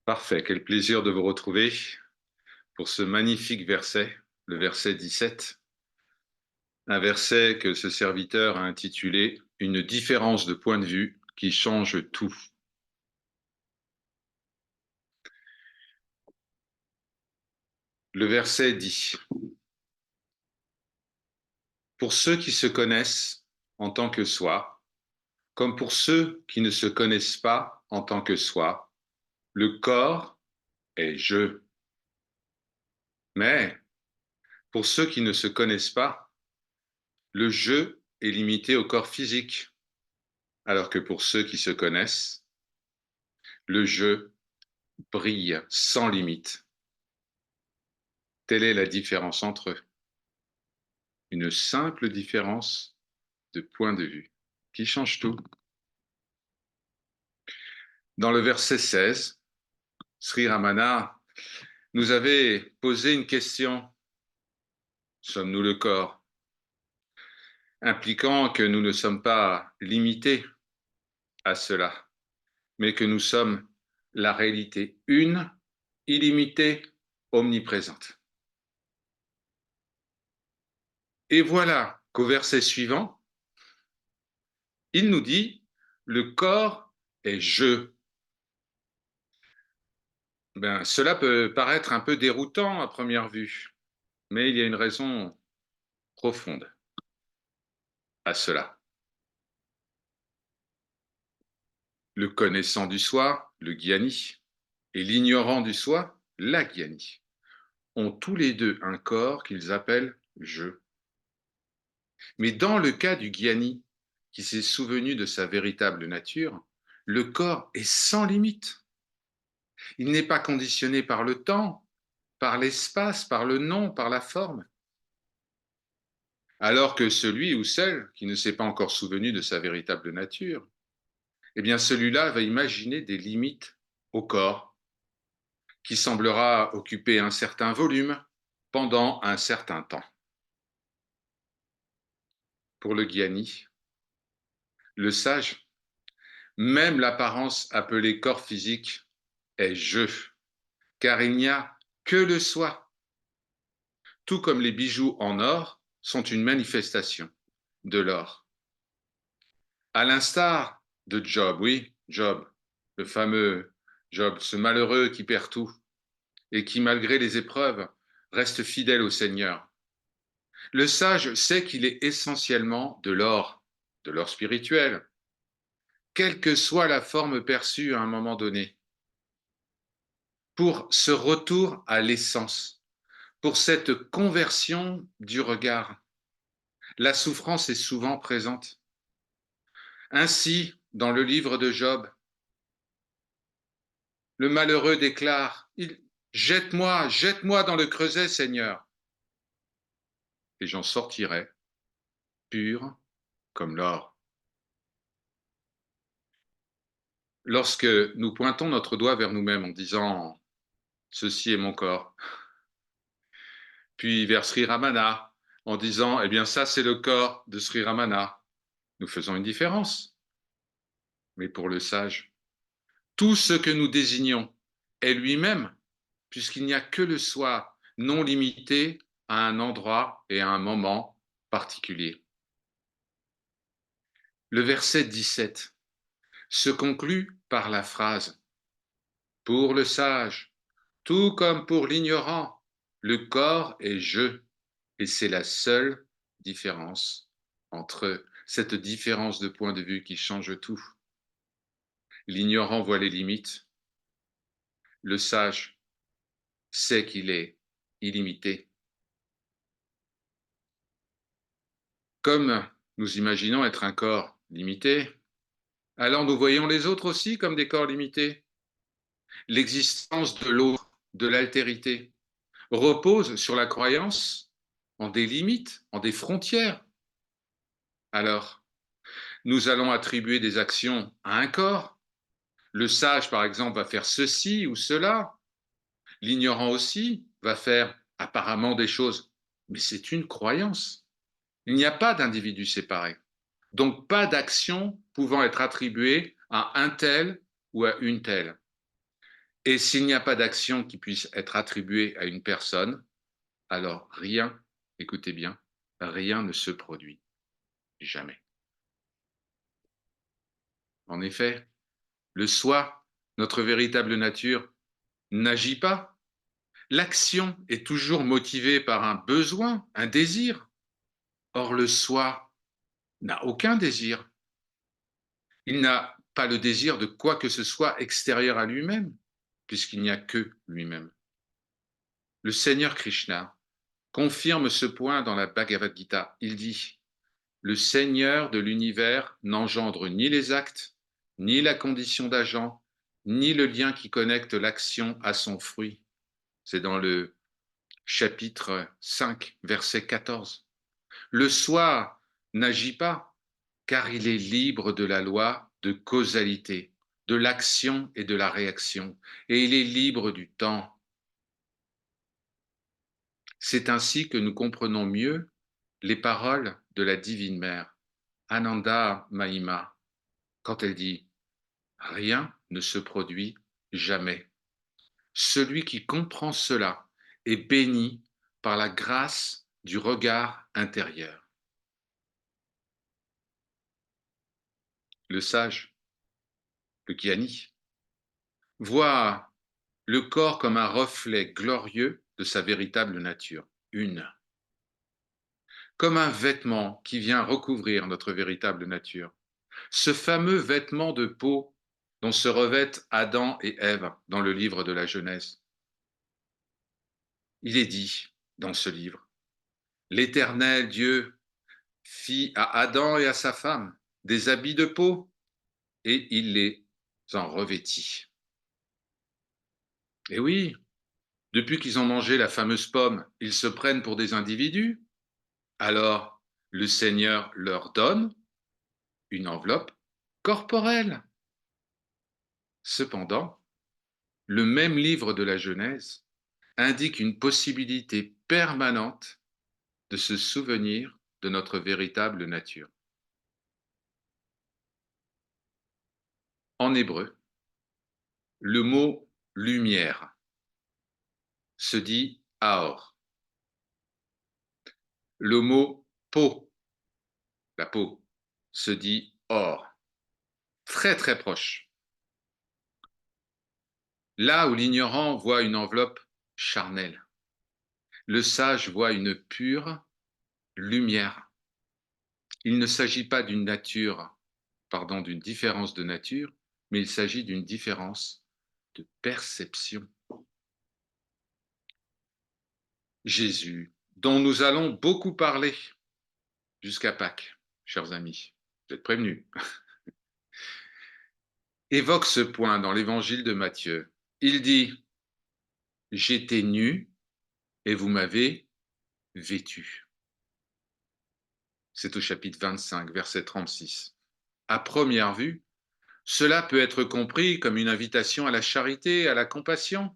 Parfait, quel plaisir de vous retrouver pour ce magnifique verset, le verset 17, un verset que ce serviteur a intitulé Une différence de point de vue qui change tout. Le verset dit, pour ceux qui se connaissent en tant que soi, comme pour ceux qui ne se connaissent pas en tant que soi, le corps est je. Mais pour ceux qui ne se connaissent pas, le je est limité au corps physique, alors que pour ceux qui se connaissent, le je brille sans limite. Telle est la différence entre eux. Une simple différence de point de vue qui change tout. Dans le verset 16, Sri Ramana nous avait posé une question. Sommes-nous le corps? Impliquant que nous ne sommes pas limités à cela, mais que nous sommes la réalité une, illimitée, omniprésente. Et voilà qu'au verset suivant, il nous dit, le corps est je. Ben, cela peut paraître un peu déroutant à première vue, mais il y a une raison profonde à cela. Le connaissant du soi, le gyani, et l'ignorant du soi, la gyani, ont tous les deux un corps qu'ils appellent je. Mais dans le cas du gyani, qui s'est souvenu de sa véritable nature, le corps est sans limite. Il n'est pas conditionné par le temps, par l'espace, par le nom, par la forme. Alors que celui ou celle qui ne s'est pas encore souvenu de sa véritable nature, eh bien celui-là va imaginer des limites au corps qui semblera occuper un certain volume pendant un certain temps. Pour le gyani, le sage, même l'apparence appelée corps physique est je, car il n'y a que le soi, tout comme les bijoux en or sont une manifestation de l'or. À l'instar de Job, oui, Job, le fameux Job, ce malheureux qui perd tout et qui, malgré les épreuves, reste fidèle au Seigneur. Le sage sait qu'il est essentiellement de l'or spirituel, quelle que soit la forme perçue à un moment donné, pour ce retour à l'essence, pour cette conversion du regard. La souffrance est souvent présente. Ainsi, dans le livre de Job, le malheureux déclare, Jette-moi, jette-moi dans le creuset, Seigneur, et j'en sortirai pur comme l'or. Lorsque nous pointons notre doigt vers nous-mêmes en disant ceci est mon corps, puis vers Sri Ramana en disant eh bien ça c'est le corps de Sri Ramana, nous faisons une différence. Mais pour le sage, tout ce que nous désignons est lui-même, puisqu'il n'y a que le soi non limité à un endroit et à un moment particulier. Le verset 17 se conclut par la phrase pour le sage, tout comme pour l'ignorant, le corps est je, et c'est la seule différence entre eux, cette différence de point de vue qui change tout. L'ignorant voit les limites, le sage sait qu'il est illimité. Comme nous imaginons être un corps limité, alors nous voyons les autres aussi comme des corps limités. L'existence de l'autre, de l'altérité, repose sur la croyance en des limites, en des frontières. Alors, nous allons attribuer des actions à un corps. Le sage, par exemple, va faire ceci ou cela. L'ignorant aussi va faire apparemment des choses. Mais c'est une croyance. Il n'y a pas d'individu séparé. Donc, pas d'action pouvant être attribuée à un tel ou à une telle. Et s'il n'y a pas d'action qui puisse être attribuée à une personne, alors rien, écoutez bien, rien ne se produit, jamais. En effet, le soi, notre véritable nature, n'agit pas. L'action est toujours motivée par un besoin, un désir. Or, le soi n'a aucun désir. Il n'a pas le désir de quoi que ce soit extérieur à lui-même, puisqu'il n'y a que lui-même. Le Seigneur Krishna confirme ce point dans la Bhagavad Gita. Il dit: le Seigneur de l'univers n'engendre ni les actes, ni la condition d'agent, ni le lien qui connecte l'action à son fruit. C'est dans le chapitre 5, verset 14. Le soi n'agit pas, car il est libre de la loi de causalité, de l'action et de la réaction, et il est libre du temps. C'est ainsi que nous comprenons mieux les paroles de la Divine Mère, Ananda Mahima, quand elle dit: rien ne se produit jamais. Celui qui comprend cela est béni par la grâce du regard intérieur. Le sage, le Gyani, voit le corps comme un reflet glorieux de sa véritable nature, une, comme un vêtement qui vient recouvrir notre véritable nature. Ce fameux vêtement de peau dont se revêtent Adam et Ève dans le livre de la Genèse. Il est dit dans ce livre: l'Éternel Dieu fit à Adam et à sa femme des habits de peau et il les en revêtit. Et oui, depuis qu'ils ont mangé la fameuse pomme, ils se prennent pour des individus. Alors, le Seigneur leur donne une enveloppe corporelle. Cependant, le même livre de la Genèse indique une possibilité permanente de se souvenir de notre véritable nature. En hébreu, le mot lumière se dit aor. Le mot peau, la peau, se dit or. Très très proche. Là où l'ignorant voit une enveloppe charnelle, le sage voit une pure lumière. Il ne s'agit pas d'une nature, pardon, d'une différence de nature, mais il s'agit d'une différence de perception. Jésus, dont nous allons beaucoup parler jusqu'à Pâques, chers amis, vous êtes prévenus, évoque ce point dans l'évangile de Matthieu. Il dit: j'étais nu et vous m'avez vêtu. C'est au chapitre 25, verset 36. À première vue, cela peut être compris comme une invitation à la charité, à la compassion,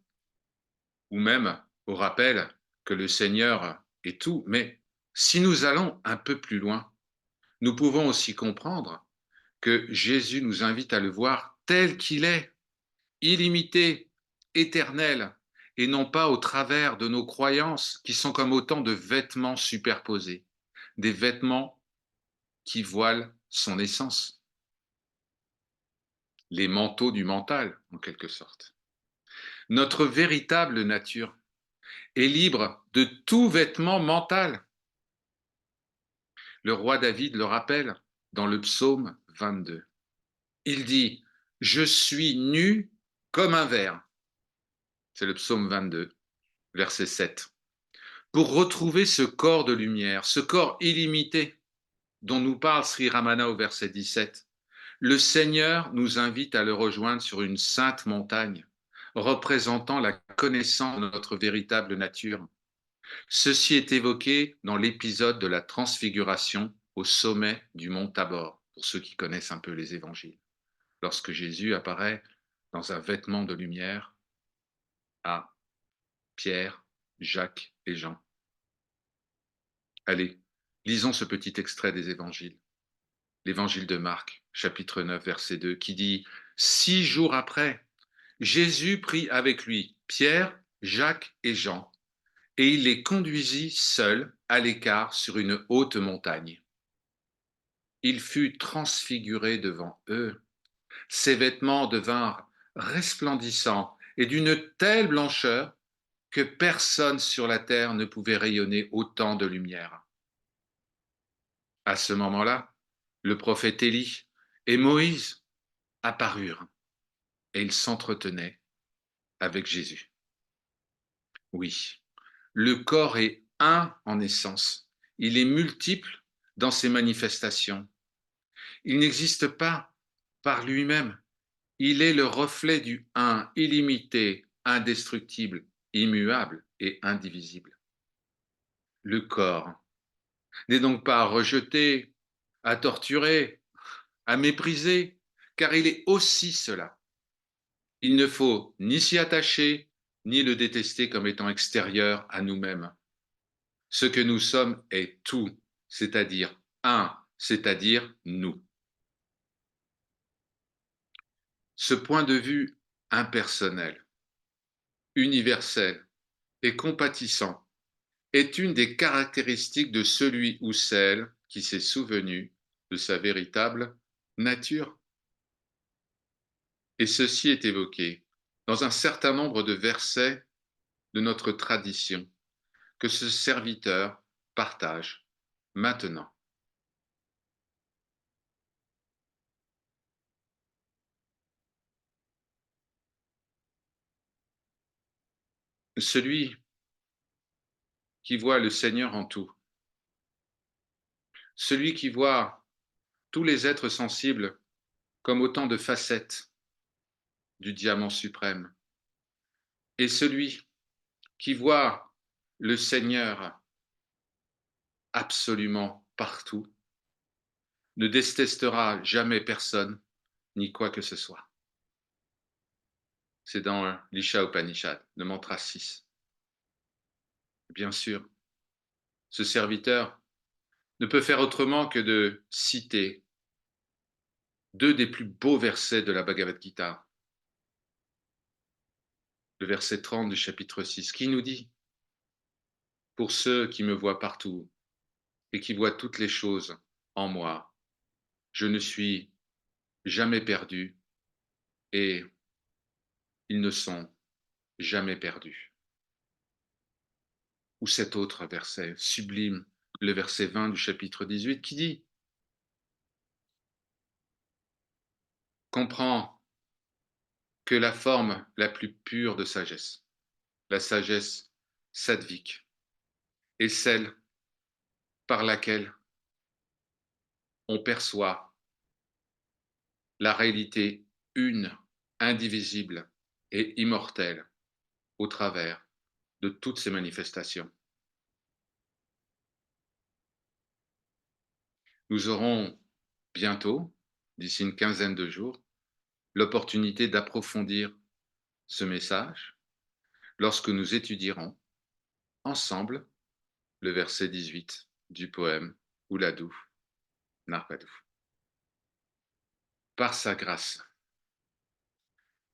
ou même au rappel que le Seigneur est tout. Mais si nous allons un peu plus loin, nous pouvons aussi comprendre que Jésus nous invite à le voir tel qu'il est, illimité, éternel, et non pas au travers de nos croyances qui sont comme autant de vêtements superposés, des vêtements qui voilent son essence, les manteaux du mental en quelque sorte. Notre véritable nature est libre de tout vêtement mental. Le roi David le rappelle dans le psaume 22. Il dit: je suis nu comme un ver. C'est le psaume 22, verset 7. Pour retrouver ce corps de lumière, ce corps illimité dont nous parle Sri Ramana au verset 17, le Seigneur nous invite à le rejoindre sur une sainte montagne, représentant la connaissance de notre véritable nature. Ceci est évoqué dans l'épisode de la transfiguration au sommet du mont Tabor, pour ceux qui connaissent un peu les évangiles, lorsque Jésus apparaît dans un vêtement de lumière à Pierre, Jacques et Jean. Allez, lisons ce petit extrait des évangiles. L'évangile de Marc, chapitre 9, verset 2, qui dit: 6 jours après, Jésus prit avec lui Pierre, Jacques et Jean, et il les conduisit seuls à l'écart sur une haute montagne. Il fut transfiguré devant eux. Ses vêtements devinrent resplendissants et d'une telle blancheur que personne sur la terre ne pouvait rayonner autant de lumière. À ce moment-là, le prophète Élie et Moïse apparurent et ils s'entretenaient avec Jésus. Oui, le corps est un en essence. Il est multiple dans ses manifestations. Il n'existe pas par lui-même. Il est le reflet du un, illimité, indestructible, immuable et indivisible. Le corps n'est donc pas à rejeter, à torturer, à mépriser, car il est aussi cela. Il ne faut ni s'y attacher, ni le détester comme étant extérieur à nous-mêmes. Ce que nous sommes est tout, c'est-à-dire un, c'est-à-dire nous. Ce point de vue impersonnel, universel et compatissant est une des caractéristiques de celui ou celle qui s'est souvenu de sa véritable nature. Et ceci est évoqué dans un certain nombre de versets de notre tradition que ce serviteur partage maintenant. Celui qui voit le Seigneur en tout, celui qui voit tous les êtres sensibles comme autant de facettes du diamant suprême, et celui qui voit le Seigneur absolument partout, ne détestera jamais personne ni quoi que ce soit. C'est dans l'Isha Upanishad, le mantra 6. Bien sûr, ce serviteur ne peut faire autrement que de citer deux des plus beaux versets de la Bhagavad Gita, le verset 30 du chapitre 6, qui nous dit: pour ceux qui me voient partout et qui voient toutes les choses en moi, je ne suis jamais perdu et ils ne sont jamais perdus. Ou cet autre verset sublime, le verset 20 du chapitre 18, qui dit: comprends que la forme la plus pure de sagesse, la sagesse sattvique, est celle par laquelle on perçoit la réalité une, indivisible et immortelle au travers de toutes ces manifestations. Nous aurons bientôt, d'ici une quinzaine de jours, l'opportunité d'approfondir ce message lorsque nous étudierons ensemble le verset 18 du poème Ouladu Narpadu. Par sa grâce.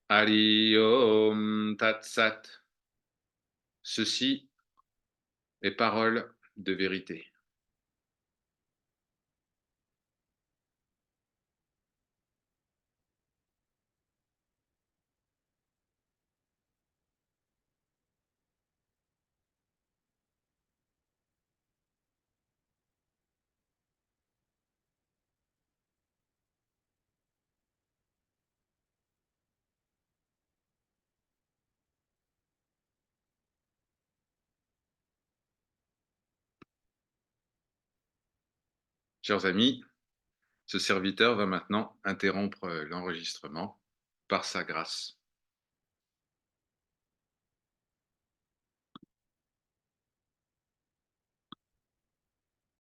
Hari Om Tat Sat. Ceci est parole de vérité. Chers amis, ce serviteur va maintenant interrompre l'enregistrement par sa grâce.